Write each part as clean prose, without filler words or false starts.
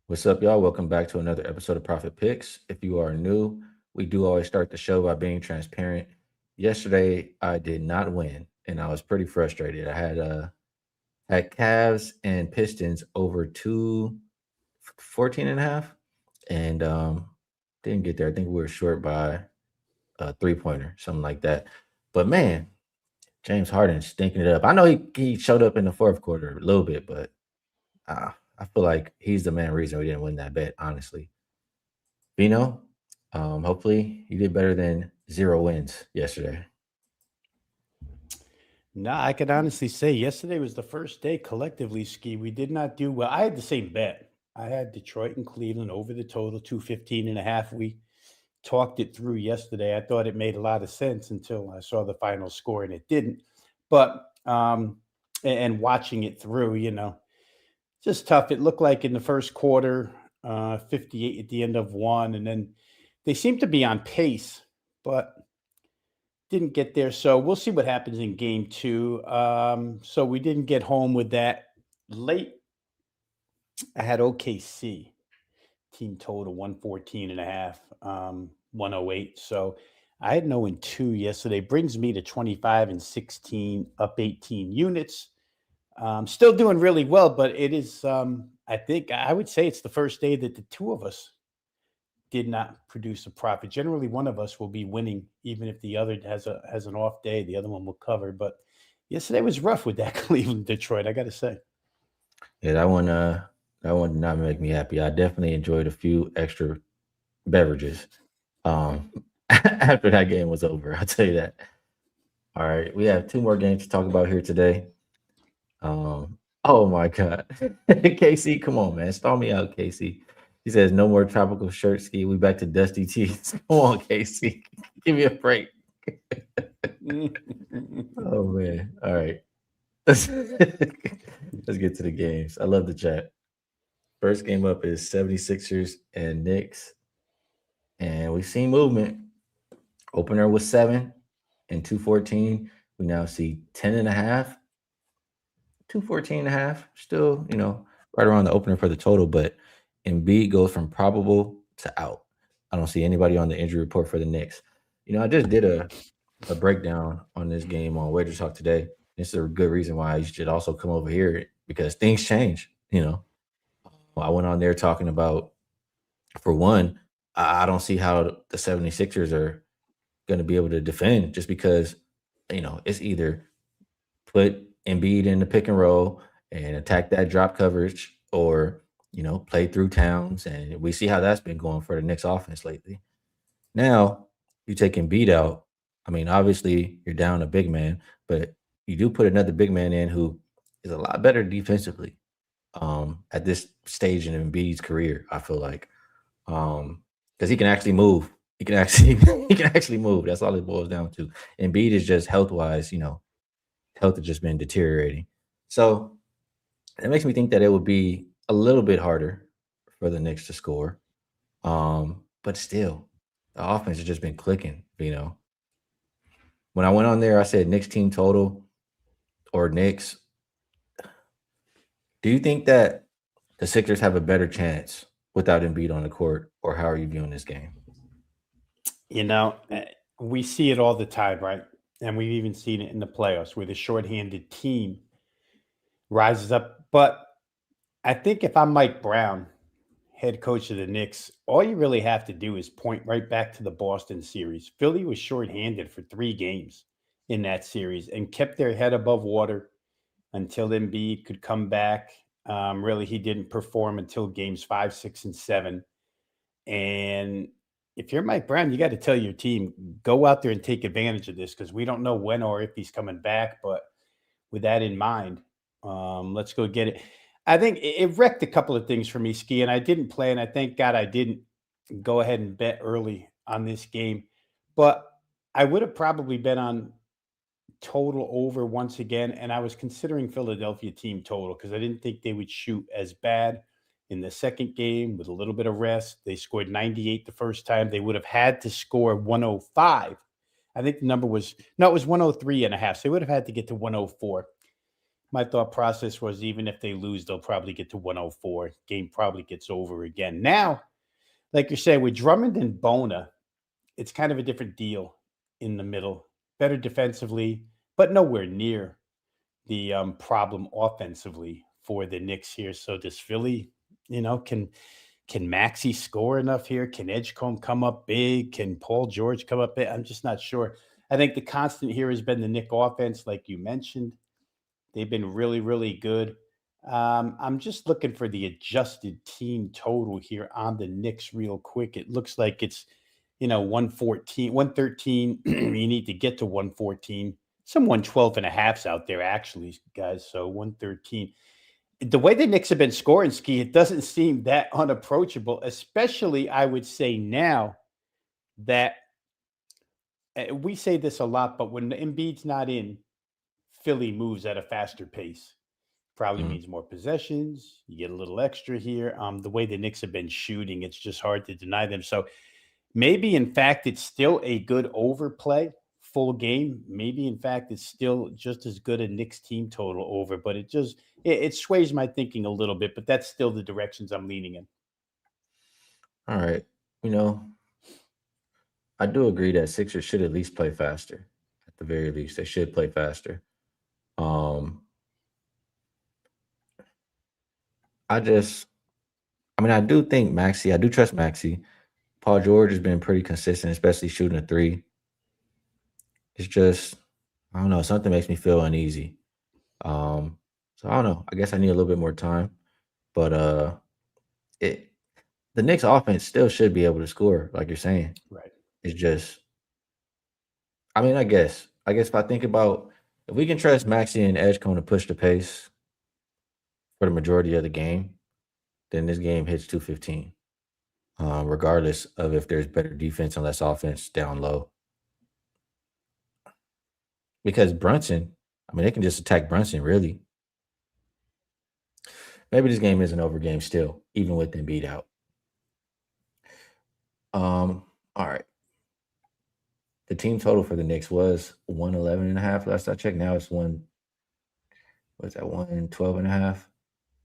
What's up, y'all? Welcome back to another episode of Profit Picks. If you are new, we do always start the show by being transparent. Yesterday, I did not win, and I was pretty frustrated. I had Cavs and Pistons over 214.5, and didn't get there. I think we were short by a 3-pointer, something like that. But man, James Harden stinking it up. I know he showed up in the fourth quarter a little bit, but I feel like he's the main reason we didn't win that bet, honestly. Veno, hopefully you did better than 0 wins yesterday. No, I could honestly say yesterday was the first day collectively, Ski. We did not do well. I had the same bet. I had Detroit and Cleveland over the total, 215.5. We talked it through yesterday. I thought it made a lot of sense until I saw the final score and it didn't. But and watching it through, just tough. It looked like in the first quarter, 58 at the end of one, and then they seemed to be on pace, but didn't get there. So we'll see what happens in game two. So we didn't get home with that. Late, I had OKC team total 114.5, 108. So I had no in two yesterday. Brings me to 25-16, up 18 units. Still doing really well, but it is, I think, I would say it's the first day that the two of us did not produce a profit. Generally, one of us will be winning, even if the other has an off day. The other one will cover. But yesterday was rough with that Cleveland Detroit. I got to say. Yeah, that one did not make me happy. I definitely enjoyed a few extra beverages um, after that game was over. I'll tell you that. All right, we have two more games to talk about here today. Oh my God, Casey, come on, man, stall me out, Casey. He says no more tropical shirt ski. We back to dusty tees. Come on, Casey, give me a break. Oh man, all right. Let's get to the games. I love the chat. First game up is 76ers and Knicks. And we've seen movement. Opener was 7 and 214. We now see 10 and a half, 214 and a half. Still, right around the opener for the total, but Embiid goes from probable to out. I don't see anybody on the injury report for the Knicks. I just did a breakdown on this game on WagerTalk today. This is a good reason why you should also come over here because things change. I went on there talking about, for one, I don't see how the 76ers are going to be able to defend just because, it's either put Embiid in the pick and roll and attack that drop coverage or, play through Towns. And we see how that's been going for the Knicks offense lately. Now, you take Embiid out. I mean, obviously, you're down a big man, but you do put another big man in who is a lot better defensively at this stage in Embiid's career, I feel like. Because he can actually move. He can actually he can actually move. That's all it boils down to. Embiid is just health wise, health has just been deteriorating. So it makes me think that it would be a little bit harder for the Knicks to score. But still, the offense has just been clicking. When I went on there, I said Knicks team total or Knicks. Do you think that the Sixers have a better chance without Embiid on the court, or how are you viewing this game? You know, eh, we see it all the time, right? And we've even seen it in the playoffs where the shorthanded team rises up. But I think if I'm Mike Brown, head coach of the Knicks, all you really have to do is point right back to the Boston series. Philly was shorthanded for 3 games in that series and kept their head above water until Embiid could come back. Really, he didn't perform until games five, six, and seven. And if you're Mike Brown, you got to tell your team, go out there and take advantage of this because we don't know when or if he's coming back. But with that in mind, let's go get it. I think it wrecked a couple of things for me, Ski, and I didn't play, and I thank God I didn't go ahead and bet early on this game. But I would have probably bet on total over once again, and I was considering Philadelphia team total because I didn't think they would shoot as bad in the second game with a little bit of rest. They scored 98 the first time. They would have had to score 105. I think the number was no, it was 103.5. So they would have had to get to 104. My thought process was even if they lose, they'll probably get to 104. Game probably gets over again. Now, like you're saying, with Drummond and Bona, it's kind of a different deal in the middle. Better defensively, but nowhere near the problem offensively for the Knicks here. So does Philly, can Maxi score enough here? Can Edgecombe come up big? Can Paul George come up big? I'm just not sure. I think the constant here has been the Knick offense, like you mentioned. They've been really, really good. I'm just looking for the adjusted team total here on the Knicks real quick. It looks like it's, 114, 113. You need to get to 114. Some 112 and a halfs out there, actually, guys. So 113. The way the Knicks have been scoring, Ski, it doesn't seem that unapproachable, especially, I would say, now that we say this a lot, but when Embiid's not in, Philly moves at a faster pace. Probably Mm. means more possessions. You get a little extra here. The way the Knicks have been shooting, it's just hard to deny them. So maybe, in fact, it's still a good overplay, full game. Maybe, in fact, it's still just as good a Knicks team total over, but it sways my thinking a little bit. But that's still the directions I'm leaning in. All right. You know, I do agree that Sixers should at least play faster. At the very least, they should play faster. Um, I just, I mean, I do think Maxi. I do trust Maxi. Paul George has been pretty consistent, especially shooting a three. It's just, I don't know, something makes me feel uneasy. Um, so I don't know. I guess I need a little bit more time, but it the Knicks offense still should be able to score, like you're saying. Right. It's just, I mean, I guess if I think about if we can trust Maxi and Edgecombe to push the pace for the majority of the game, then this game hits 215. Regardless of if there's better defense and less offense down low. Because Brunson, I mean, they can just attack Brunson, really. Maybe this game is an over game still, even with them beat out. All right. The team total for the Knicks was 111 and a half last I checked. Now it's what's that, 112 and a half?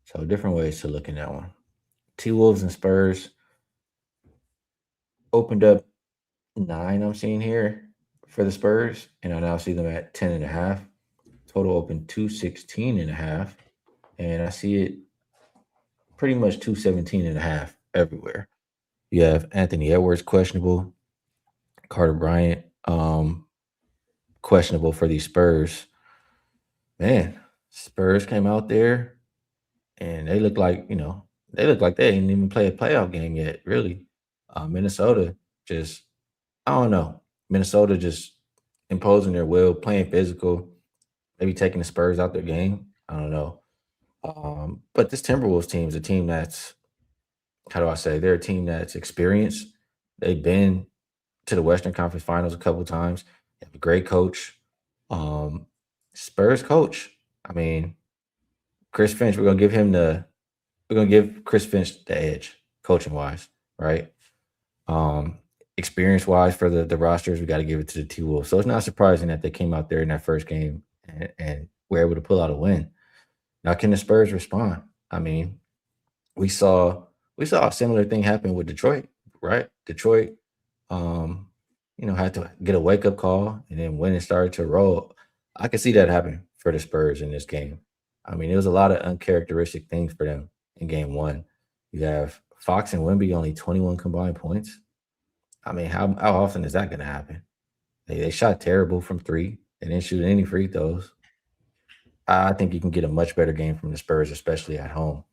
So different ways to look in that one. T Wolves and Spurs opened up 9, I'm seeing here for the Spurs, and I now see them at 10 and a half. Total open 216 and a half. And I see it pretty much 217 and a half everywhere. You have Anthony Edwards questionable, Carter Bryant questionable for these Spurs. Man, Spurs came out there and they look like they didn't even play a playoff game yet, really. Minnesota just, I don't know. Minnesota just imposing their will, playing physical, maybe taking the Spurs out their game. I don't know. But this Timberwolves team is a team that's, how do I say, they're a team that's experienced. They've been to the Western Conference Finals a couple times. They have a great coach. Um, Spurs coach. I mean, Chris Finch. We're gonna give Chris Finch the edge, coaching wise, right? Um, Experience wise for the rosters, we got to give it to the T Wolves. So it's not surprising that they came out there in that first game and were able to pull out a win. Now, can the Spurs respond? I mean, we saw we saw a similar thing happen with Detroit, right? Detroit, um, had to get a wake up call, and then when it started to roll, I could see that happen for the Spurs in this game. I mean, it was a lot of uncharacteristic things for them in game one. You have Fox and Wemby only 21 combined points. I mean, how often is that going to happen? They shot terrible from three. They didn't shoot any free throws. I think you can get a much better game from the Spurs, especially at home.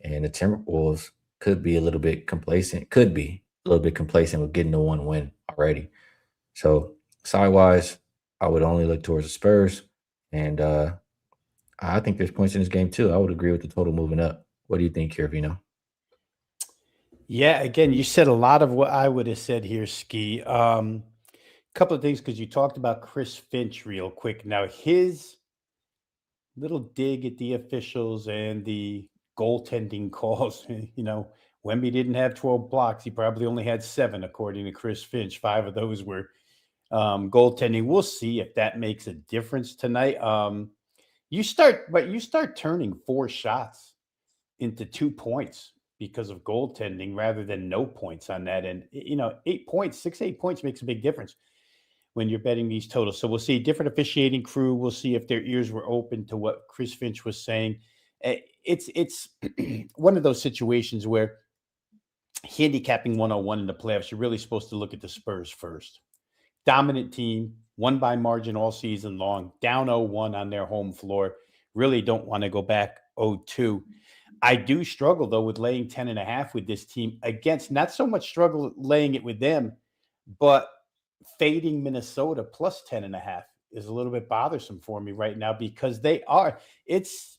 And the Timberwolves could be a little bit complacent, could be a little bit complacent with getting the one win already. So side-wise, I would only look towards the Spurs. And I think there's points in this game too. I would agree with the total moving up. What do you think here, Vino? Yeah, again, you said a lot of what I would have said here, Ski. Couple of things because you talked about Chris Finch real quick. Now, his little dig at the officials and the goaltending calls. Wemby didn't have 12 blocks. He probably only had 7, according to Chris Finch. 5 of those were goaltending. We'll see if that makes a difference tonight. you start turning 4 shots into 2 points because of goaltending rather than no points on that. And 8 points, 8 points makes a big difference when you're betting these totals. So we'll see different officiating crew. We'll see if their ears were open to what Chris Finch was saying. It's one of those situations where handicapping 101 in the playoffs, you're really supposed to look at the Spurs first. Dominant team, won by margin all season long, down 0-1 on their home floor. Really don't want to go back 0-2. I do struggle, though, with laying 10.5 with this team against, not so much struggle laying it with them, but fading Minnesota plus 10.5 is a little bit bothersome for me right now because it's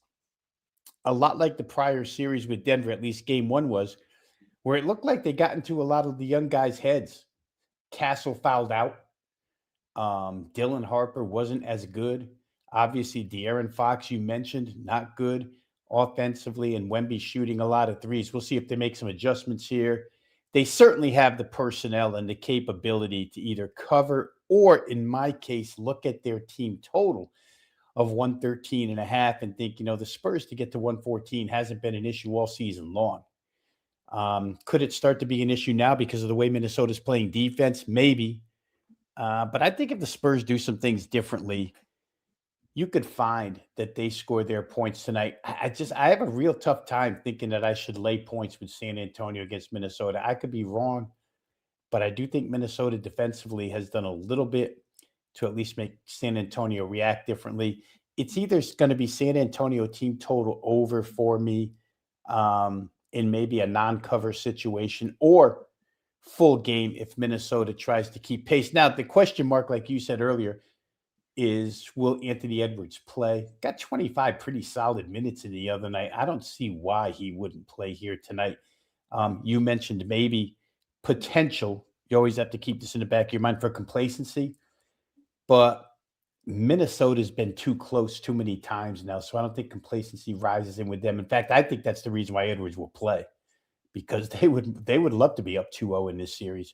a lot like the prior series with Denver, at least game one was, where it looked like they got into a lot of the young guys' heads. Castle fouled out. Dylan Harper wasn't as good. Obviously, De'Aaron Fox, you mentioned, not good offensively, and Wemby shooting a lot of threes. We'll see if they make some adjustments here. They certainly have the personnel and the capability to either cover or, in my case, look at their team total of 113.5 and think, the Spurs to get to 114 hasn't been an issue all season long. Could it start to be an issue now because of the way Minnesota's playing defense? Maybe. But I think if the Spurs do some things differently, you could find that they score their points tonight. I have a real tough time thinking that I should lay points with San Antonio against Minnesota. I could be wrong, but I do think Minnesota defensively has done a little bit to at least make San Antonio react differently. It's either going to be San Antonio team total over for me in maybe a non-cover situation, or full game if Minnesota tries to keep pace. Now, the question mark, like you said earlier, is will Anthony Edwards play? Got 25 pretty solid minutes in the other night. I don't see why he wouldn't play here tonight. You mentioned maybe potential. You always have to keep this in the back of your mind for complacency, but Minnesota's been too close too many times now, so I don't think complacency rises in with them. In fact, I think that's the reason why Edwards will play, because they would love to be up 2-0 in this series.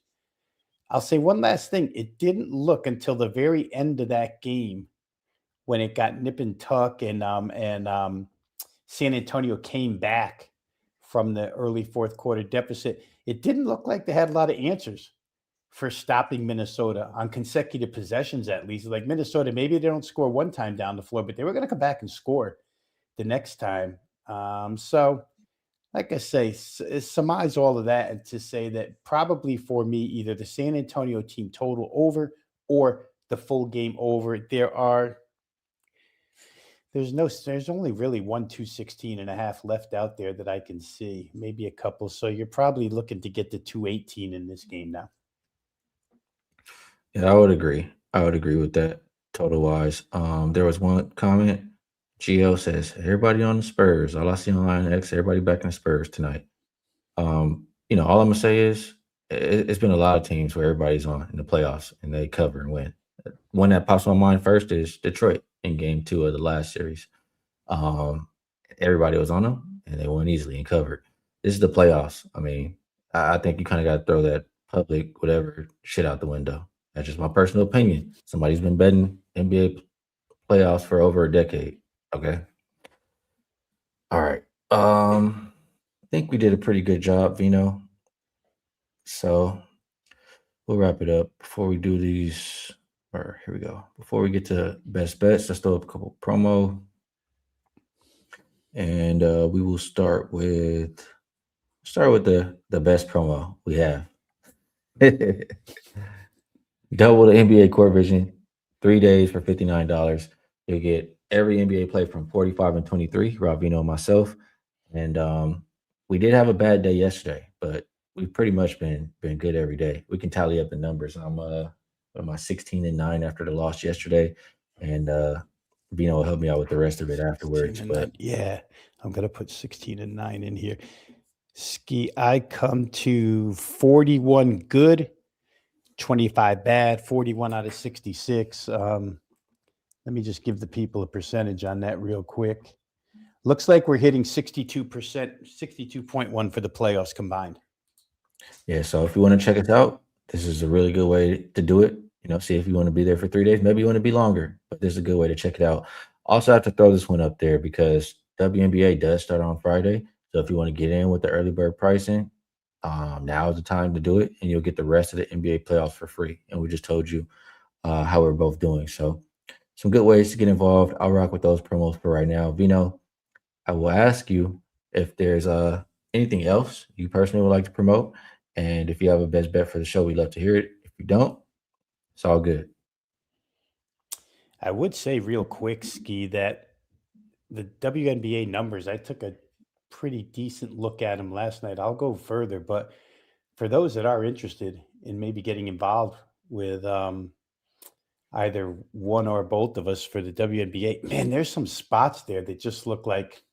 I'll say one last thing. It didn't look until the very end of that game when it got nip and tuck and San Antonio came back from the early fourth quarter deficit. It didn't look like they had a lot of answers for stopping Minnesota on consecutive possessions, at least. Like Minnesota, maybe they don't score one time down the floor, but they were going to come back and score the next time. So, like I say, surmise all of that and to say that probably for me, either the San Antonio team total over or the full game over. There's only really 216.5 left out there that I can see, maybe a couple. So you're probably looking to get to 218 in this game now. Yeah, I would agree. I would agree with that total wise. There was one comment. Gio says, everybody on the Spurs. All I see online X, everybody back in the Spurs tonight. All I'm gonna say is it's been a lot of teams where everybody's on in the playoffs and they cover and win. One that pops my mind first is Detroit in game 2 of the last series. Everybody was on them and they won easily and covered. This is the playoffs. I mean, I think you kind of got to throw that public whatever shit out the window. That's just my personal opinion. Somebody's been betting NBA playoffs for over a decade. Okay. All right. I think we did a pretty good job, Vino. So we'll wrap it up before we do these. Or here we go. Before we get to best bets, let's throw up a couple promo. And we will start with the best promo we have. Double the NBA Core Vision, 3 days for $59. You'll get every NBA play from 45 and 23, Rob Veno and myself. And we did have a bad day yesterday, but we've pretty much been good every day. We can tally up the numbers. I'm my 16 and 9 after the loss yesterday, and Vino will help me out with the rest of it afterwards. But yeah, I'm gonna put 16 and 9 in here. Skee, I come to 41 good, 25 bad, 41 out of 66. Let me just give the people a percentage on that real quick. Looks like we're hitting 62%, 62.1 for the playoffs combined. Yeah, so if you want to check us out, this is a really good way to do it. See if you want to be there for 3 days. Maybe you want to be longer, but this is a good way to check it out. Also, have to throw this one up there because WNBA does start on Friday. So if you want to get in with the early bird pricing, now is the time to do it, and you'll get the rest of the NBA playoffs for free. And we just told you how we're both doing. So some good ways to get involved. I'll rock with those promos for right now. Vino, I will ask you if there's anything else you personally would like to promote, and if you have a best bet for the show, we'd love to hear it. If you don't, it's all good. I would say real quick, Ski, that the WNBA numbers, I took a pretty decent look at them last night. I'll go further, but for those that are interested in maybe getting involved with either one or both of us for the WNBA, man, there's some spots there that just look like,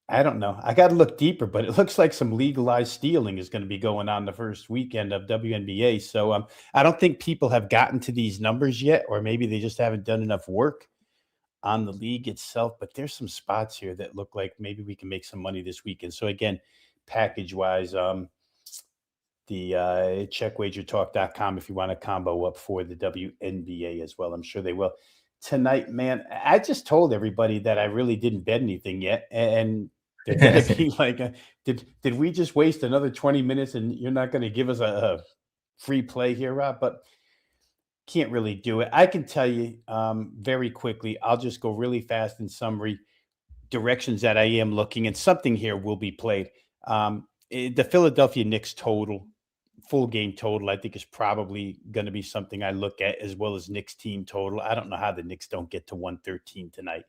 I don't know. I got to look deeper, but it looks like some legalized stealing is going to be going on the first weekend of WNBA. So I don't think people have gotten to these numbers yet, or maybe they just haven't done enough work on the league itself. But there's some spots here that look like maybe we can make some money this weekend. So again, package wise, check wagertalk.com if you want a combo up for the WNBA as well. I'm sure they will. Tonight, man, I just told everybody that I really didn't bet anything yet. And they're going to be like, did we just waste another 20 minutes and you're not going to give us a free play here, Rob? But can't really do it. I can tell you very quickly. I'll just go really fast in summary directions that I am looking, and something here will be played. The Philadelphia Knicks total, full game total, I think is probably going to be something I look at, as well as Knicks team total. I don't know how the Knicks don't get to 113 tonight.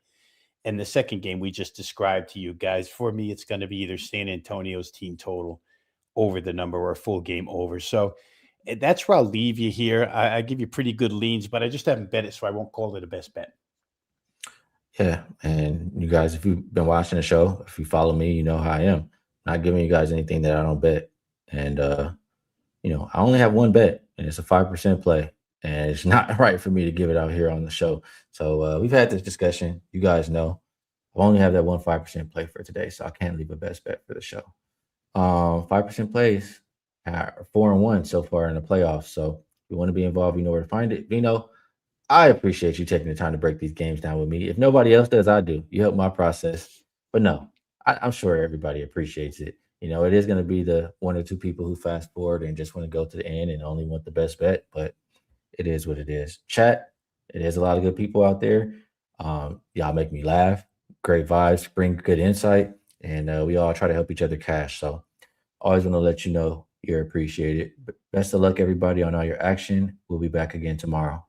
And the second game we just described to you guys, for me, it's going to be either San Antonio's team total over the number or a full game over. So that's where I'll leave you here. I give you pretty good leans, but I just haven't bet it, so I won't call it a best bet. Yeah, and you guys, if you've been watching the show, if you follow me, you know how I am. Not giving you guys anything that I don't bet. And I only have one bet, and it's a 5% play. And it's not right for me to give it out here on the show. So we've had this discussion. You guys know I only have that one 5% play for today, so I can't leave a best bet for the show. 5% plays are 4-1 so far in the playoffs. So if you want to be involved, you know where to find it. I appreciate you taking the time to break these games down with me. If nobody else does, I do. You help my process. But no, I'm sure everybody appreciates it. It is going to be the one or two people who fast forward and just want to go to the end and only want the best bet. But it is what it is. Chat, it is a lot of good people out there. Y'all make me laugh. Great vibes, bring good insight. And we all try to help each other cash. So always want to let you know you're appreciated. But best of luck, everybody, on all your action. We'll be back again tomorrow.